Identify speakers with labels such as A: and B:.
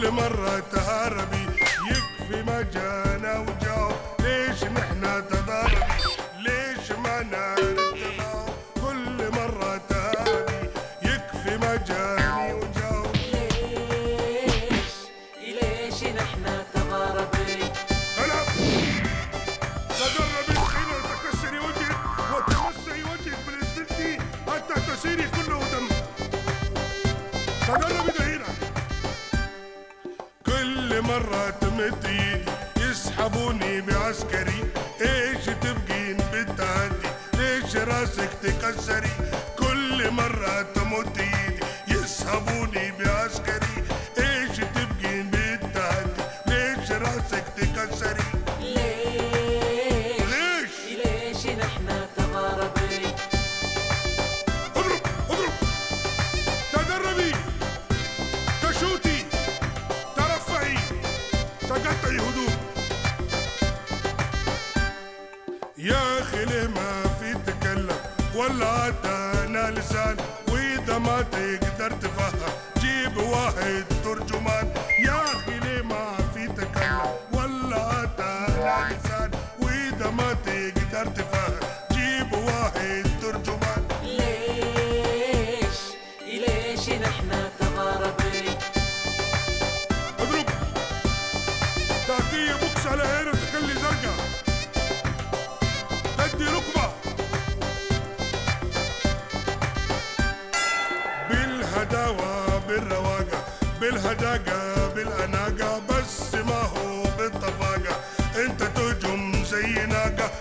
A: كل مرة تهربي يكفي ما جانا وجاوب. ليش نحنا تضاربي؟ ليش ما نعرف تضارب؟ كل مرة تهربي يكفي ما جاني وجاوب.
B: ليش نحنا تضاربي؟
A: هلا تدربي الخيل وتكسري وجهك وتمسي وجهك بالاسفلتي حتى تسيري كله دم. تدربي دهينا. كل مرة تمد ايدي يسحبوني بعسكري. ايش تبقين بالتهدي؟ ليش راسك تكسري؟ كل مرة تمد ايدي يسحبوني بعسكري. ايش تبقين بالتهدي؟ ليش راسك تكسري؟
B: ليش نحنا تضاربي؟
A: اضرب اضرب تدربي تشوتي ترفعي تقطعي هدوء. يا اخي ليه ما في تكلم ولا عدانا لسان؟ واذا ما تقدر تفهم جيب واحد ترجمان. يا اخي ليه ما في تكلم ولا عدانا لسان؟ واذا ما تقدر تفهم جيب واحد ترجمان.
B: ليش نحنا تضاربي؟
A: اضرب تعطيه بوكس على عينه تخلي زرقاء. تدي ركبه بالهداوه بالرواقه بالهداقه بالاناقه بس ما هو بالطفاقه. انت تهجم زي ناقه